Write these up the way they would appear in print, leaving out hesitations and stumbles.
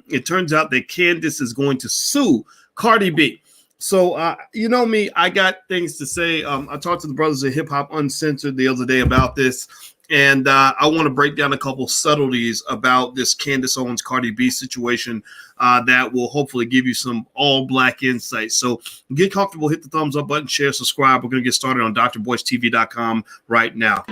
It turns out that Candace is going to sue Cardi B. So, you know me, I got things to say. I talked to the brothers at Hip Hop Uncensored the other day about this, and I want to break down a couple subtleties about this Candace Owens Cardi B situation that will hopefully give you some all-black insight. So get comfortable, hit the thumbs up button, share, subscribe. We're going to get started on drboystv.com right now.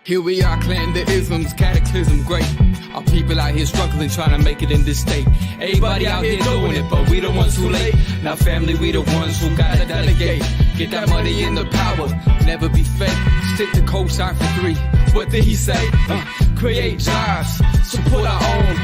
Here we are, clan the isms, cataclysm, great. Our people out here struggling, trying to make it in this state. Everybody out here doing it, but we the ones who late. Now family, we the ones who gotta delegate. Get that money in the power, never be fake. Stick to cosign for 3. What did he say? Create jobs, support our own.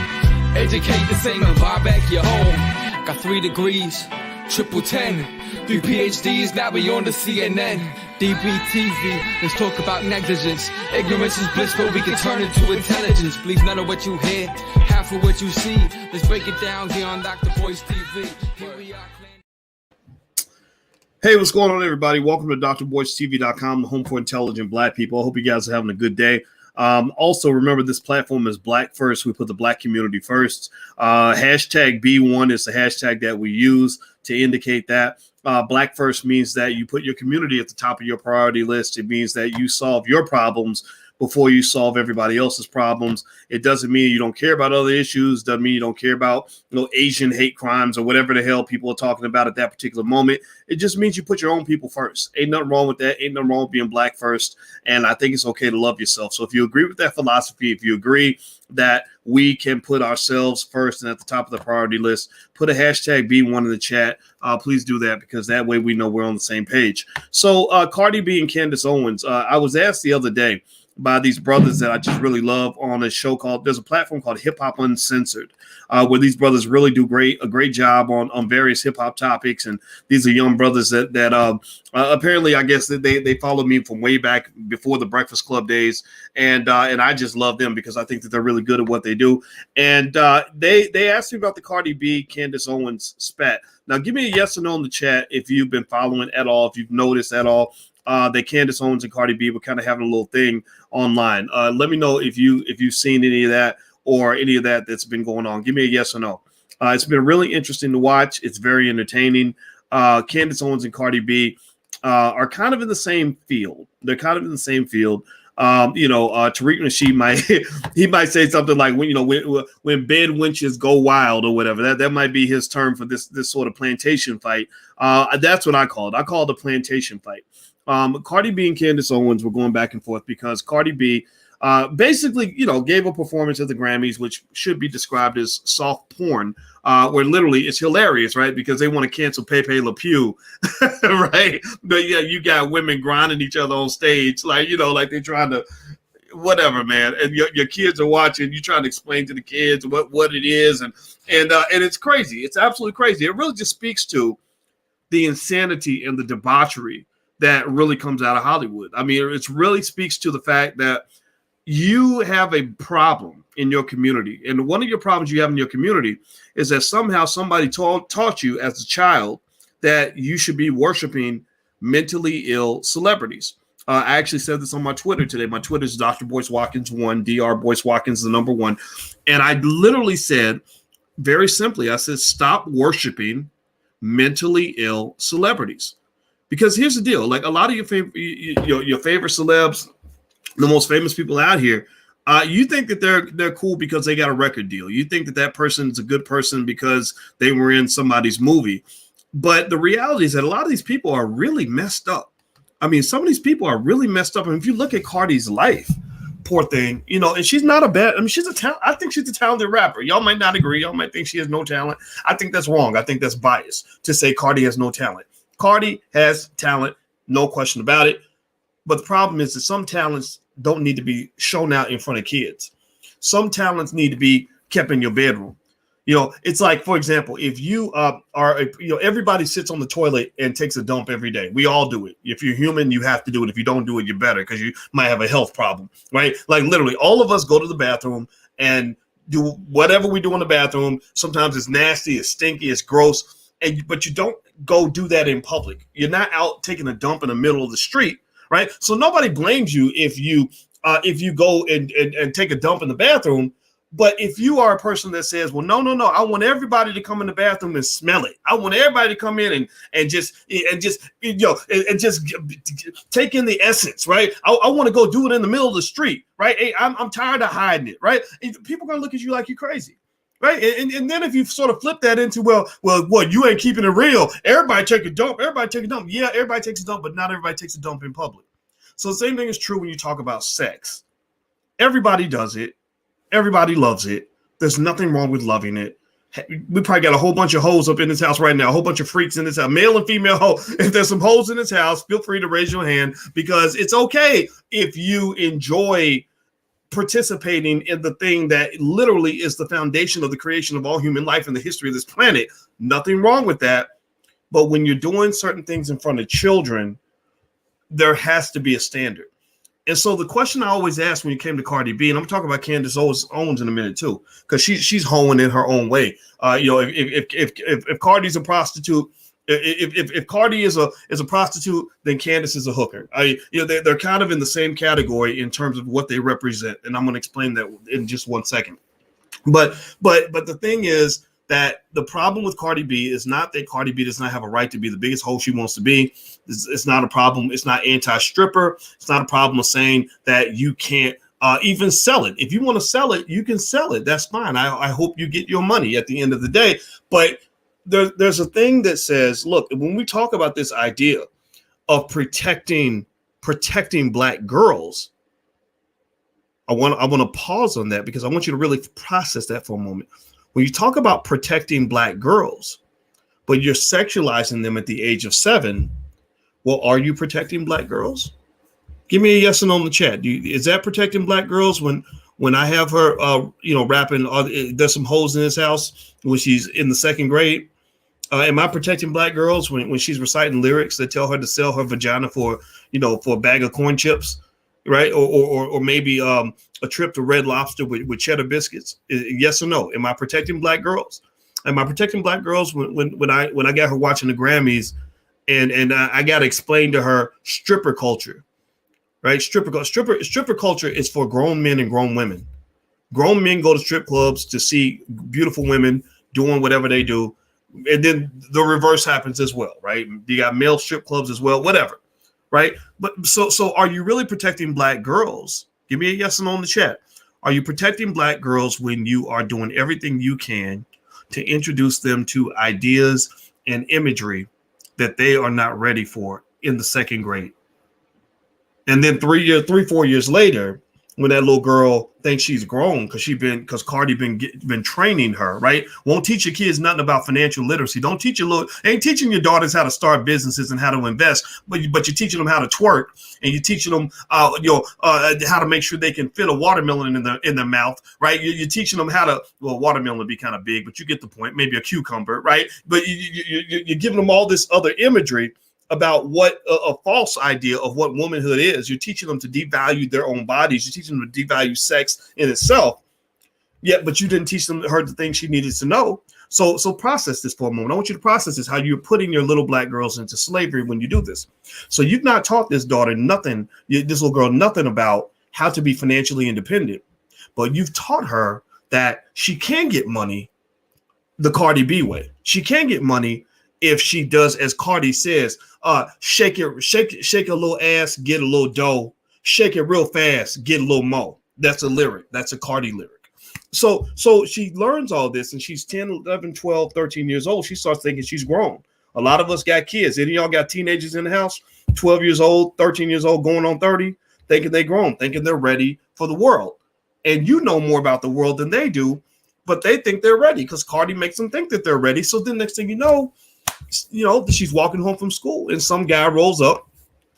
Educate the same and buy back your home. Got 3 degrees, triple 10. 3 PhDs, now we on the CNN. DBTV, let's talk about negligence. Ignorance is bliss, but we can turn it to intelligence. Believe none of what you hear, half of what you see. Let's break it down here on Dr. Boyce TV. Here we are. Hey, what's going on, everybody? Welcome to drboystv.com, the home for intelligent black people. I hope you guys are having a good day. Also, remember, this platform is Black First. We put the black community first. Hashtag B1 is the hashtag that we use to indicate that. Black First means that you put your community at the top of your priority list. It means that you solve your problems before you solve everybody else's problems. It doesn't mean you don't care about other issues. Doesn't mean you don't care about, Asian hate crimes or whatever the hell people are talking about at that particular moment. It just means you put your own people first. Ain't nothing wrong with that. Ain't nothing wrong with being black first. And I think it's okay to love yourself. So if you agree with that philosophy, if you agree that we can put ourselves first and at the top of the priority list, put a hashtag B1 in the chat. Please do that, because that way we know we're on the same page. So Cardi B and Candace Owens, I was asked the other day by these brothers that I just really love on a show there's a platform called Hip Hop Uncensored, where these brothers really do a great job on various hip hop topics. And these are young brothers that apparently, I guess that they followed me from way back before the Breakfast Club days. And I just love them because I think that they're really good at what they do. And they asked me about the Cardi B, Candace Owens spat. Now, give me a yes or no in the chat if you've been following at all, if you've noticed at all that Candace Owens and Cardi B were kind of having a little thing online. Let me know if you've seen any of that or any of that's been going on. Give me a yes or no. It's been really interesting to watch. It's very entertaining. Candace Owens and Cardi B are kind of in the same field. They're kind of in the same field. Tariq Nasheed might say something like, when bed wenches go wild or whatever. That might be his term for this sort of plantation fight. That's what I call it. I call it a plantation fight. Cardi B and Candace Owens were going back and forth because Cardi B basically, gave a performance at the Grammys, which should be described as soft porn, where literally it's hilarious, right? Because they want to cancel Pepe Le Pew, right? But yeah, you got women grinding each other on stage, like they're trying to, whatever, man. And your kids are watching. You're trying to explain to the kids what it is, and it's crazy. It's absolutely crazy. It really just speaks to the insanity and the debauchery that really comes out of Hollywood. I mean, it really speaks to the fact that you have a problem in your community. And one of your problems you have in your community is that somehow somebody taught you as a child that you should be worshiping mentally ill celebrities. I actually said this on my Twitter today. My Twitter is Dr. Boyce Watkins 1, Dr. Boyce Watkins the number 1. And I literally said, very simply, I said, stop worshiping mentally ill celebrities. Because here's the deal, like a lot of your favorite celebs, the most famous people out here, you think that they're cool because they got a record deal. You think that person's a good person because they were in somebody's movie. But the reality is that a lot of these people are really messed up. I mean, some of these people are really messed up. And if you look at Cardi's life, poor thing, and she's not a bad, she's a talent. I think she's a talented rapper. Y'all might not agree. Y'all might think she has no talent. I think that's wrong. I think that's biased to say Cardi has no talent. Cardi has talent, no question about it. But the problem is that some talents don't need to be shown out in front of kids. Some talents need to be kept in your bedroom. It's like, for example, if you everybody sits on the toilet and takes a dump every day. We all do it. If you're human, you have to do it. If you don't do it, you're better because you might have a health problem, right? Like literally all of us go to the bathroom and do whatever we do in the bathroom. Sometimes it's nasty, it's stinky, it's gross. But you don't go do that in public. You're not out taking a dump in the middle of the street, right? So nobody blames you if you if you go and take a dump in the bathroom. But if you are a person that says, well, no, I want everybody to come in the bathroom and smell it. I want everybody to come in and just take in the essence, right? I want to go do it in the middle of the street, right? Hey, I'm tired of hiding it, right? People are gonna look at you like you're crazy, right? And then if you sort of flip that into, well, what, you ain't keeping it real. Everybody take a dump. Everybody take a dump. Yeah, everybody takes a dump, but not everybody takes a dump in public. So the same thing is true when you talk about sex. Everybody does it. Everybody loves it. There's nothing wrong with loving it. We probably got a whole bunch of hoes up in this house right now, a whole bunch of freaks in this house, male and female hoe. If there's some hoes in this house, feel free to raise your hand, because it's okay if you enjoy participating in the thing that literally is the foundation of the creation of all human life in the history of this planet. Nothing wrong with that. But when you're doing certain things in front of children, there has to be a standard. And so the question I always ask when you came to Cardi B, and I'm talking about Candace Owens in a minute too, because she's hoeing in her own way. If Cardi's a prostitute, if Cardi is a prostitute, then Candace is a hooker. They're kind of in the same category in terms of what they represent, and I'm going to explain that in just 1 second. But the thing is that the problem with Cardi B is not that Cardi B does not have a right to be the biggest hoe she wants to be. It's not a problem. It's not anti-stripper. It's not a problem of saying that you can't even sell it. If you want to sell it, you can sell it. That's fine. I hope you get your money at the end of the day. But there's a thing that says, look, when we talk about this idea of protecting Black girls, I want to pause on that, because I want you to really process that for a moment. When you talk about protecting Black girls, but you're sexualizing them at the age of 7, well, are you protecting Black girls? Give me a yes or no in the chat. Is that protecting Black girls when I have her, rapping? There's some hoes in this house when she's in the 2nd grade. Am I protecting Black girls when she's reciting lyrics that tell her to sell her vagina for a bag of corn chips? Right, or maybe a trip to Red Lobster with cheddar biscuits? Yes or no? Am I protecting Black girls? Am I protecting Black girls when I got her watching the Grammys, and I got to explain to her stripper culture, right? Stripper culture is for grown men and grown women. Grown men go to strip clubs to see beautiful women doing whatever they do, and then the reverse happens as well, right? You got male strip clubs as well, whatever. Right. But so are you really protecting Black girls? Give me a yes or no in the chat. Are you protecting Black girls when you are doing everything you can to introduce them to ideas and imagery that they are not ready for in the 2nd grade? And then 4 years later, when that little girl thinks she's grown because Cardi been training her, right? Won't teach your kids nothing about financial literacy. Ain't teaching your daughters how to start businesses and how to invest, but you're teaching them how to twerk, and you're teaching them how to make sure they can fit a watermelon in their mouth, right? You're teaching them how to, well, watermelon would be kind of big, but you get the point. Maybe a cucumber, right? But you're giving them all this other imagery about what a false idea of what womanhood is. You're teaching them to devalue their own bodies. You're teaching them to devalue sex in itself. Yeah, but you didn't teach her the things she needed to know. So process this for a moment. I want you to process this, how you're putting your little Black girls into slavery when you do this. So you've not taught this little girl nothing about how to be financially independent, but you've taught her that she can get money the Cardi B way. She can get money if she does, as Cardi says, shake a little ass, get a little dough, shake it real fast, get a little more. That's a lyric. That's a Cardi lyric. So she learns all this, and she's 10, 11, 12, 13 years old. She starts thinking she's grown. A lot of us got kids. Any of y'all got teenagers in the house, 12 years old, 13 years old, going on 30, thinking they grown, thinking they're ready for the world. And you know more about the world than they do, but they think they're ready because Cardi makes them think that they're ready. So then next thing you know, she's walking home from school, and some guy rolls up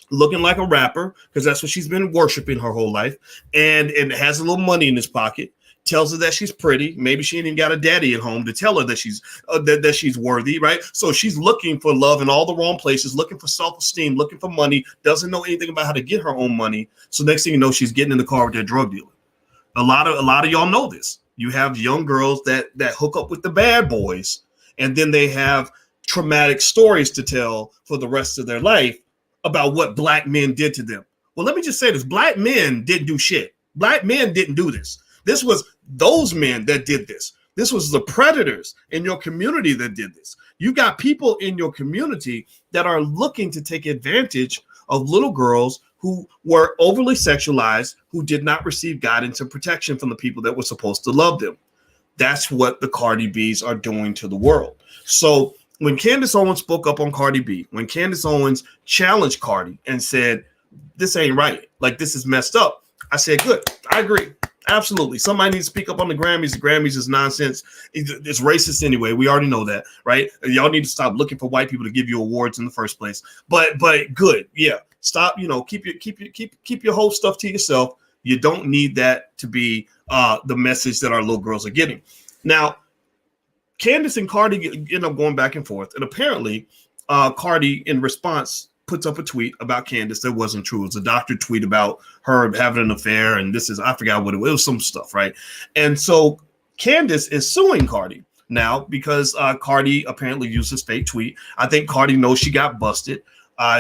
looking like a rapper, because that's what she's been worshiping her whole life, and has a little money in his pocket, tells her that she's pretty. Maybe she ain't even got a daddy at home to tell her that she's that she's worthy, right? So she's looking for love in all the wrong places, looking for self-esteem, looking for money, doesn't know anything about how to get her own money. So next thing you know, she's getting in the car with their drug dealer. A lot of y'all know this. You have young girls that hook up with the bad boys, and then they have traumatic stories to tell for the rest of their life about what Black men did to them, Well, let me just say this. Black men didn't do shit. Black men didn't do this. This was those men that did this. This was the predators in your community that did this. You got people in your community that are looking to take advantage of little girls who were overly sexualized, who did not receive guidance and protection from the people that were supposed to love them. That's what the Cardi Bs are doing to the world. So when Candace Owens spoke up on Cardi B, when Candace Owens challenged Cardi and said, this ain't right, like this is messed up, I said, good, I agree. Absolutely. Somebody needs to speak up on the Grammys. The Grammys is nonsense. It's racist anyway. We already know that, right? Y'all need to stop looking for white people to give you awards in the first place. But good. Yeah. Stop, keep your whole stuff to yourself. You don't need that to be the message that our little girls are getting. Now, Candace and Cardi end up going back and forth. And apparently, Cardi, in response, puts up a tweet about Candace that wasn't true. It was a doctor tweet about her having an affair, and I forgot what it was. It was some stuff, right? And so Candace is suing Cardi now because Cardi apparently used this fake tweet. I think Cardi knows she got busted.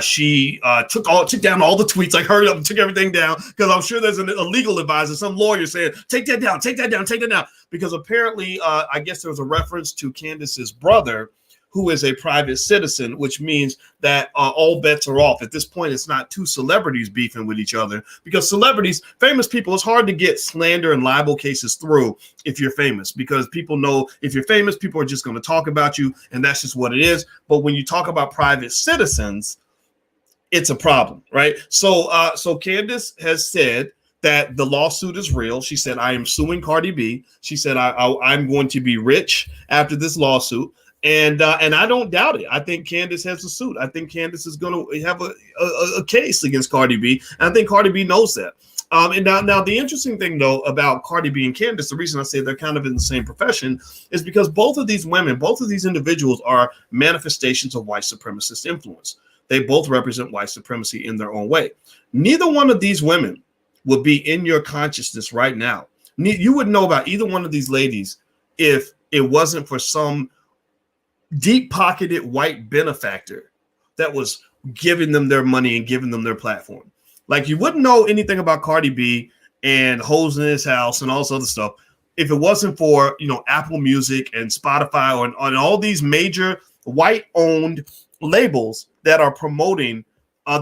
She took down all the tweets. I hurried up and took everything down because I'm sure there's a legal advisor, some lawyer saying, take that down. Because apparently, I guess there was a reference to Candace's brother, who is a private citizen, which means that all bets are off. At this point, it's not two celebrities beefing with each other, because celebrities, famous people, it's hard to get slander and libel cases through if you're famous, because people know if you're famous, people are just going to talk about you, and that's just what it is. But when you talk about private citizens, it's a problem, right? So Candace has said that the lawsuit is real. She said, I am suing Cardi B. She said, I'm going to be rich after this lawsuit. And I don't doubt it. I think Candace has a suit. I think Candace is going to have a case against Cardi B. And I think Cardi B knows that. And now the interesting thing, though, about Cardi B and Candace, the reason I say they're kind of in the same profession is because both of these women, both of these individuals are manifestations of white supremacist influence. They both represent white supremacy in their own way. Neither one of these women would be in your consciousness right now. You wouldn't know about either one of these ladies if it wasn't for some deep-pocketed white benefactor that was giving them their money and giving them their platform. Like, you wouldn't know anything about Cardi B and Hoes in His House and all this other stuff if it wasn't for, Apple Music and Spotify and all these major white-owned labels that are promoting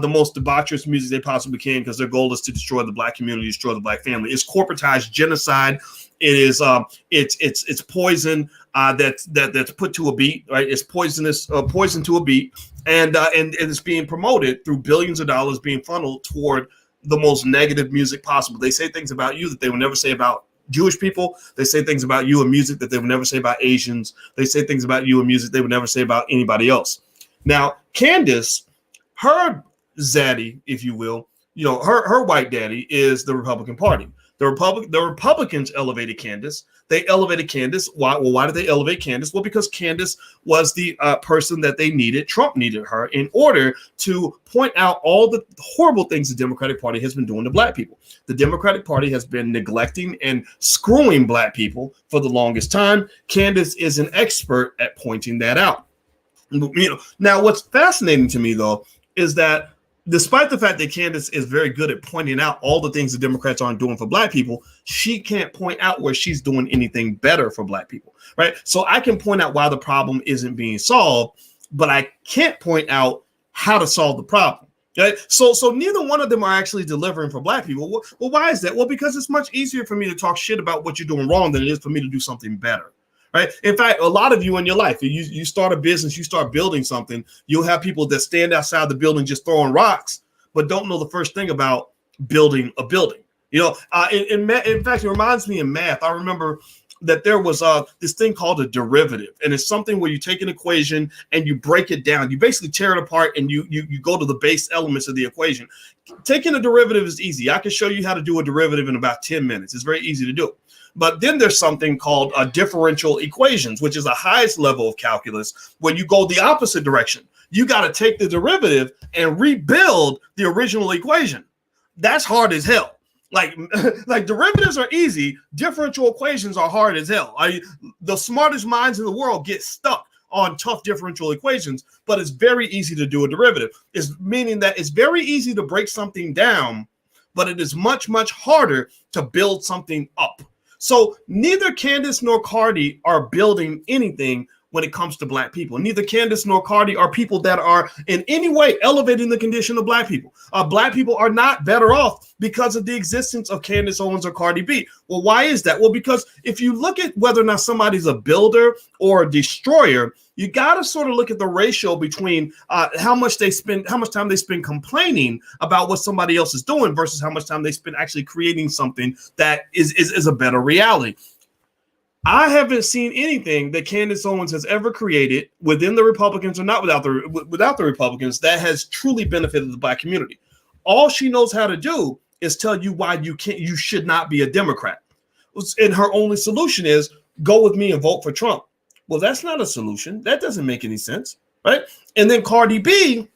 the most debaucherous music they possibly can, because their goal is to destroy the black community, destroy the black family. It's corporatized genocide. It is it's poison that's put to a beat, right? It's poison to a beat, and it's being promoted through billions of dollars being funneled toward the most negative music possible. They say things about you that they would never say about Jewish people. They say things about you in music that they would never say about Asians. They say things about you in music they would never say about anybody else. Now, Candace, her zaddy, if you will, her white daddy is the Republican Party. The Republicans elevated Candace. They elevated Candace. Why? Well, why did they elevate Candace? Well, because Candace was the person that they needed. Trump needed her in order to point out all the horrible things the Democratic Party has been doing to black people. The Democratic Party has been neglecting and screwing black people for the longest time. Candace is an expert at pointing that out. Now, what's fascinating to me, though, is that despite the fact that Candace is very good at pointing out all the things the Democrats aren't doing for black people, she can't point out where she's doing anything better for black people, right? So I can point out why the problem isn't being solved, but I can't point out how to solve the problem. Right? So neither one of them are actually delivering for black people. Well, why is that? Well, because it's much easier for me to talk shit about what you're doing wrong than it is for me to do something better. Right. In fact, a lot of you in your life, you start a business, you start building something, you'll have people that stand outside the building just throwing rocks, but don't know the first thing about building a building. In fact, it reminds me in math. I remember that there was this thing called a derivative, and it's something where you take an equation and you break it down. You basically tear it apart and you go to the base elements of the equation. Taking a derivative is easy. I can show you how to do a derivative in about 10 minutes. It's very easy to do. But then there's something called differential equations, which is the highest level of calculus, where you go the opposite direction. You got to take the derivative and rebuild the original equation. That's hard as hell. Like derivatives are easy. Differential equations are hard as hell. The smartest minds in the world get stuck on tough differential equations, but it's very easy to do a derivative. It's meaning that it's very easy to break something down, but it is much, much harder to build something up. So neither Candace nor Cardi are building anything when it comes to black people. Neither Candace nor Cardi are people that are in any way elevating the condition of black people. Black people are not better off because of the existence of Candace Owens or Cardi B. Well, why is that? Well, because if you look at whether or not somebody's a builder or a destroyer, you got to sort of look at the ratio between how much time they spend complaining about what somebody else is doing versus how much time they spend actually creating something that is a better reality. I haven't seen anything that Candace Owens has ever created within the Republicans or not without the Republicans that has truly benefited the black community. All she knows how to do is tell you why you should not be a Democrat. And her only solution is go with me and vote for Trump. Well, that's not a solution. That doesn't make any sense, right? And then Cardi B,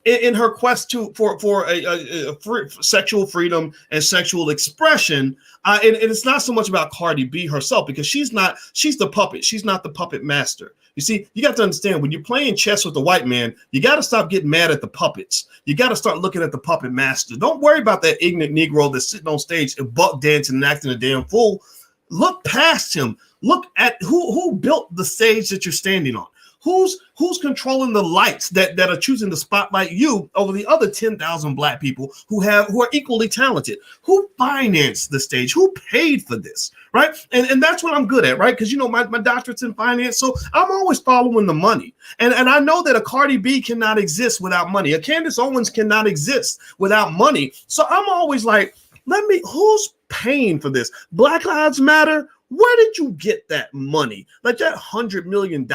in her quest for sexual freedom and sexual expression, and it's not so much about Cardi B herself because she's the puppet. She's not the puppet master. You see, you got to understand when you're playing chess with the white man, you got to stop getting mad at the puppets. You got to start looking at the puppet master. Don't worry about that ignorant Negro that's sitting on stage and buck dancing and acting a damn fool. Look past him. Look at who built the stage that you're standing on. Who's controlling the lights that are choosing to spotlight you over the other 10,000 black people who are equally talented? Who financed the stage? Who paid for this? Right? And that's what I'm good at, right? Because my doctorate's in finance, so I'm always following the money. And I know that a Cardi B cannot exist without money. A Candace Owens cannot exist without money. So I'm always like, who's paying for this? Black Lives Matter. Where did you get that money? Like that $100 million.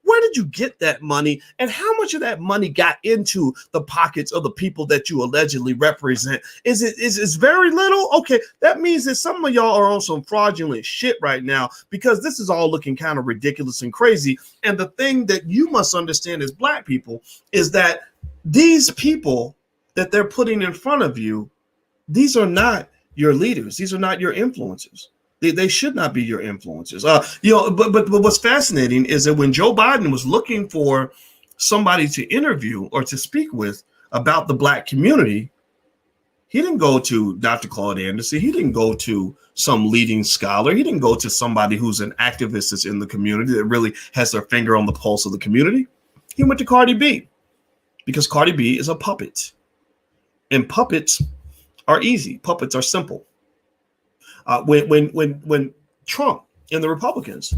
Where did you get that money? And how much of that money got into the pockets of the people that you allegedly represent? Is it very little? Okay, that means that some of y'all are on some fraudulent shit right now because this is all looking kind of ridiculous and crazy. And the thing that you must understand as black people is that these people that they're putting in front of you, these are not your leaders. These are not your influencers. They should not be your influencers. But what's fascinating is that when Joe Biden was looking for somebody to interview or to speak with about the black community, he didn't go to Dr. Claude Anderson. He didn't go to some leading scholar. He didn't go to somebody who's an activist that's in the community that really has their finger on the pulse of the community. He went to Cardi B because Cardi B is a puppet. And puppets are easy. Puppets are simple. When Trump and the Republicans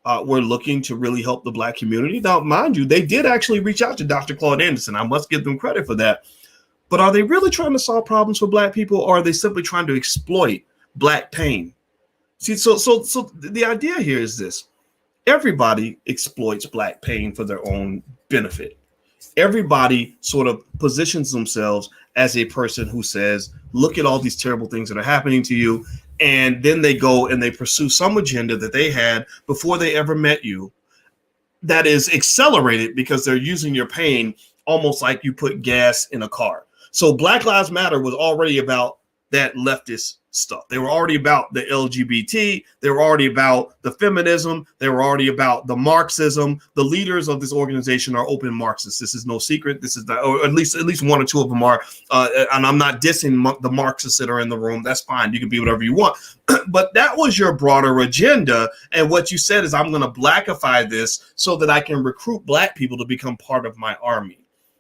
were looking to really help the black community, now, mind you, they did actually reach out to Dr. Claude Anderson. I must give them credit for that. But are they really trying to solve problems for black people, or are they simply trying to exploit black pain? See, so the idea here is this. Everybody exploits black pain for their own benefit. Everybody sort of positions themselves as a person who says, look at all these terrible things that are happening to you. And then they go and they pursue some agenda that they had before they ever met you that is accelerated because they're using your pain almost like you put gas in a car. So Black Lives Matter was already about that leftist stuff. They were already about the LGBT. They were already about the feminism. They were already about the Marxism. The leaders of this organization are open Marxists. This is no secret. This is or at least one or two of them are. And I'm not dissing the Marxists that are in the room. That's fine. You can be whatever you want. But that was your broader agenda. And what you said is, I'm going to blackify this so that I can recruit black people to become part of my army.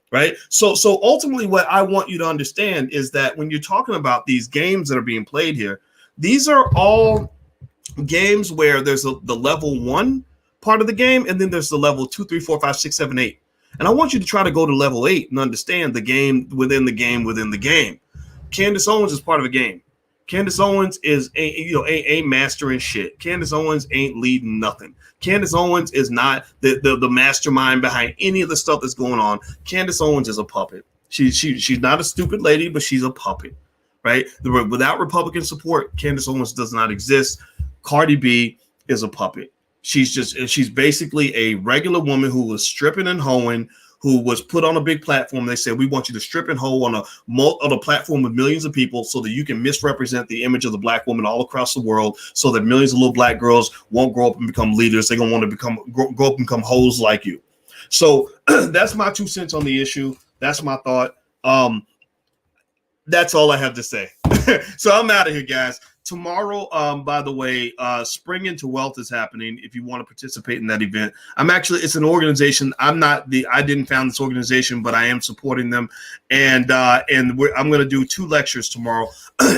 Right. So ultimately, what I want you to understand is that when you're talking about these games that are being played here, these are all games where there's the level 1 part of the game, and then there's the level 2, 3, 4, 5, 6, 7, 8. And I want you to try to go to level 8 and understand the game within the game within the game. Candace Owens is part of a game. Candace Owens is ain't mastering shit. Candace Owens ain't leading nothing. Candace Owens is not the mastermind behind any of the stuff that's going on. Candace Owens is a puppet. She's not a stupid lady, but she's a puppet, right? Without Republican support, Candace Owens does not exist. Cardi B is a puppet. She's basically a regular woman who was stripping and hoeing, who was put on a big platform. They said, we want you to strip and hold on a platform with millions of people so that you can misrepresent the image of the black woman all across the world, so that millions of little black girls won't grow up and become leaders. They're going to want to grow up and become hoes like you. So that's my 2 cents on the issue. That's my thought. That's all I have to say. So I'm out of here, guys. Tomorrow, by the way, Spring into Wealth is happening. If you want to participate in that event, it's an organization. I didn't found this organization, but I am supporting them. And I'm going to do 2 lectures tomorrow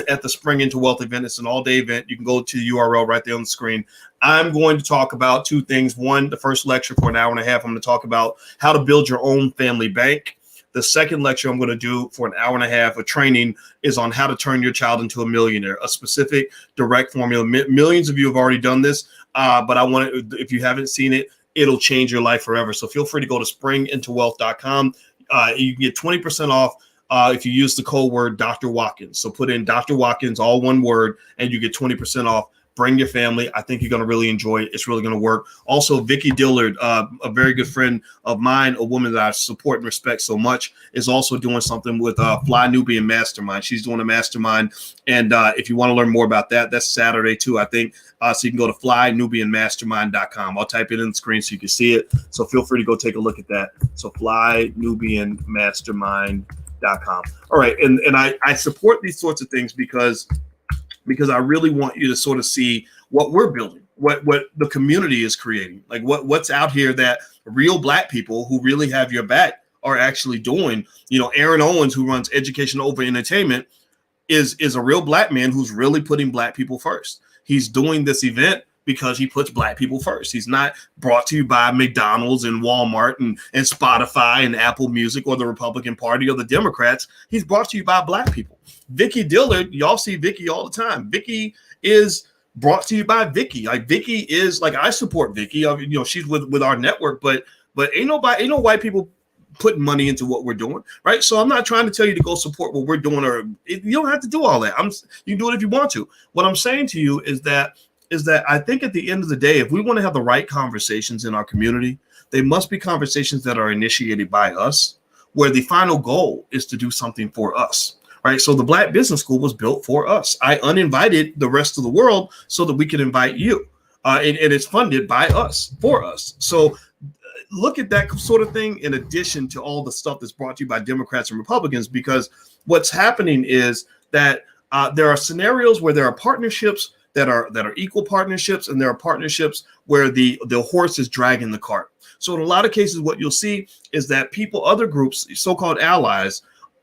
at the Spring into Wealth event. It's an all-day event. You can go to the URL right there on the screen. I'm going to talk about 2 things. One, the first lecture for an hour and a half, I'm going to talk about how to build your own family bank. The second lecture I'm going to do for an hour and a half of training is on how to turn your child into a millionaire, a specific direct formula. Millions of you have already done this, but if you haven't seen it, it'll change your life forever. So feel free to go to springintowealth.com. You can get 20% off if you use the code word Dr. Watkins. So put in Dr. Watkins, all one word, and you get 20% off. Bring your family. I think you're going to really enjoy it. It's really going to work. Also, Vicki Dillard, a very good friend of mine, a woman that I support and respect so much, is also doing something with Fly Nubian Mastermind. She's doing a mastermind. And if you want to learn more about that, that's Saturday too, I think. So you can go to flynubianmastermind.com. I'll type it in the screen so you can see it. So feel free to go take a look at that. So flynubianmastermind.com. All right. And I support these sorts of things because I really want you to sort of see what we're building, what the community is creating, like what's out here that real black people who really have your back are actually doing. Aaron Owens, who runs Education Over Entertainment, is a real black man who's really putting black people first. He's doing this event because he puts black people first. He's not brought to you by McDonald's and Walmart and Spotify and Apple Music or the Republican Party or the Democrats. He's brought to you by black people. Vicki Dillard, y'all see Vicki all the time. Vicki is brought to you by Vicki. Like Vicki is like, I support Vicki. She's with our network, but ain't no white people putting money into what we're doing, right? So I'm not trying to tell you to go support what we're doing, or you don't have to do all that. You can do it if you want to. What I'm saying to you is that I think at the end of the day, if we want to have the right conversations in our community, they must be conversations that are initiated by us, where the final goal is to do something for us. Right. So the Black Business School was built for us. I uninvited the rest of the world so that we could invite you. And it's funded by us, for us. So look at that sort of thing in addition to all the stuff that's brought to you by Democrats and Republicans, because what's happening is that there are scenarios where there are partnerships that are equal partnerships, and there are partnerships where the horse is dragging the cart. So in a lot of cases, what you'll see is that other groups, so-called allies,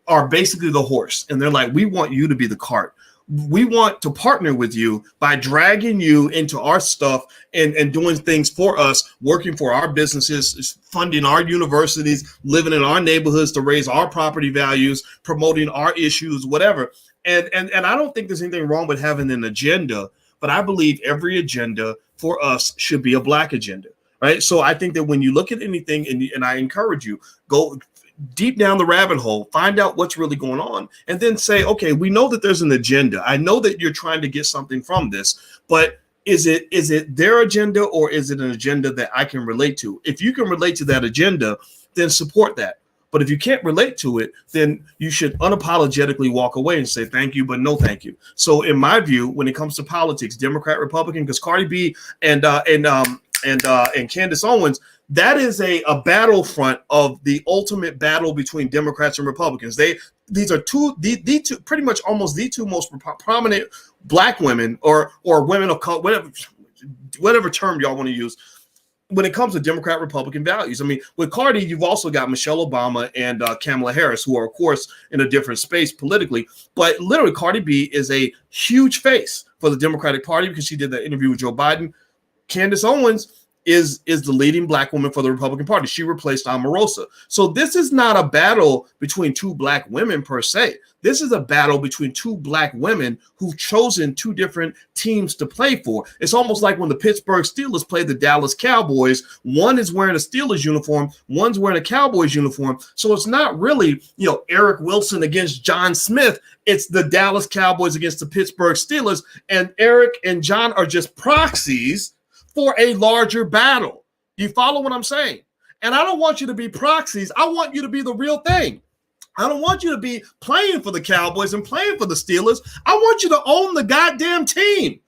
are basically the horse, and they're like, we want you to be the cart. We want to partner with you by dragging you into our stuff and doing things for us, working for our businesses, funding our universities, living in our neighborhoods to raise our property values, promoting our issues, whatever. And I don't think there's anything wrong with having an agenda, but I believe every agenda for us should be a black agenda, right? So I think that when you look at anything, and I encourage you, go deep down the rabbit hole, find out what's really going on, and then say, okay, we know that there's an agenda. I know that you're trying to get something from this, but is it their agenda, or is it an agenda that I can relate to? If you can relate to that agenda, then support that. But if you can't relate to it, then you should unapologetically walk away and say thank you, but no thank you. So in my view, when it comes to politics, Democrat, Republican, because Cardi B and Candace Owens, that is a battlefront of the ultimate battle between Democrats and Republicans. These are the two pretty much almost the two most prominent black women or women of color, whatever term y'all want to use, when it comes to Democrat Republican values. I mean, with Cardi, you've also got Michelle Obama and Kamala Harris, who are, of course, in a different space politically. But literally, Cardi B is a huge face for the Democratic Party because she did that interview with Joe Biden. Candace Owens is the leading black woman for the Republican Party. She replaced Omarosa. So this is not a battle between two black women per se. This is a battle between two black women who've chosen two different teams to play for. It's almost like when the Pittsburgh Steelers play the Dallas Cowboys. One is wearing a Steelers uniform, one's wearing a Cowboys uniform. So it's not really, Eric Wilson against John Smith. It's the Dallas Cowboys against the Pittsburgh Steelers. And Eric and John are just proxies for a larger battle. You follow what I'm saying? And I don't want you to be proxies. I want you to be the real thing. I don't want you to be playing for the Cowboys and playing for the Steelers. I want you to own the goddamn team.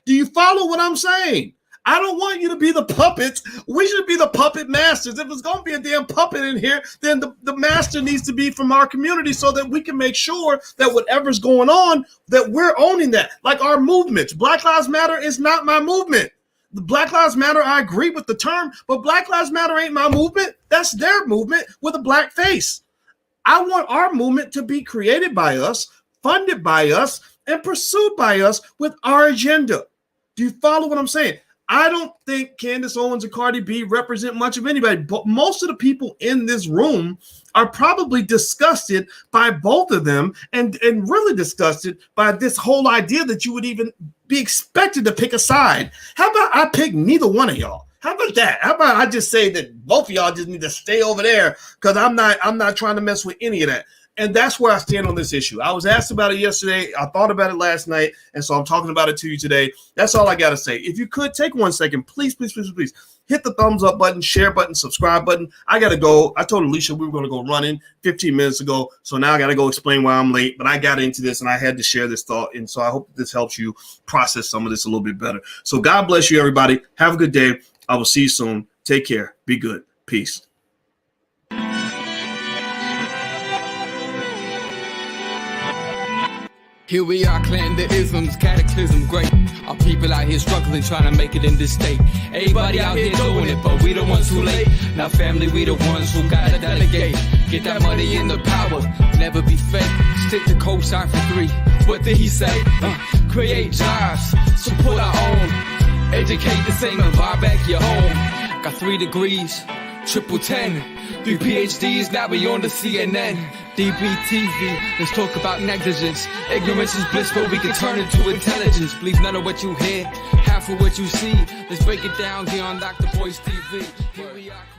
Do you follow what I'm saying? I don't want you to be the puppets. We should be the puppet masters. If it's going to be a damn puppet in here, then the master needs to be from our community so that we can make sure that whatever's going on, that we're owning that. Like our movements. Black Lives Matter is not my movement. The Black Lives Matter, I agree with the term, but Black Lives Matter ain't my movement. That's their movement with a black face. I want our movement to be created by us, funded by us, and pursued by us with our agenda. Do you follow what I'm saying? I don't think Candace Owens and Cardi B represent much of anybody, but most of the people in this room are probably disgusted by both of them and really disgusted by this whole idea that you would even be expected to pick a side. How about I pick neither one of y'all? How about that? How about I just say that both of y'all just need to stay over there because I'm not trying to mess with any of that. And that's where I stand on this issue. I was asked about it yesterday. I thought about it last night. And so I'm talking about it to you today. That's all I got to say. If you could take 1 second, please hit the thumbs up button, share button, subscribe button. I got to go. I told Alicia we were going to go running 15 minutes ago. So now I got to go explain why I'm late. But I got into this and I had to share this thought. And so I hope this helps you process some of this a little bit better. So God bless you, everybody. Have a good day. I will see you soon. Take care. Be good. Peace. Here we are, clan the isms, cataclysm great. Our people out here struggling, trying to make it in this state. Everybody out here doing it, but we the ones who late. Now family, we the ones who gotta delegate. Get that money in the power, never be fake. Stick to cosign for 3. What did he say? Create jobs, support our own. Educate the same and buy back your home. Got 3 degrees, triple 10. 3 PhDs, now we on the CNN. DBTV, let's talk about negligence. Ignorance is bliss, but we can turn it to intelligence. Believe none of what you hear, half of what you see. Let's break it down here on Dr. Boyce TV. Here we are.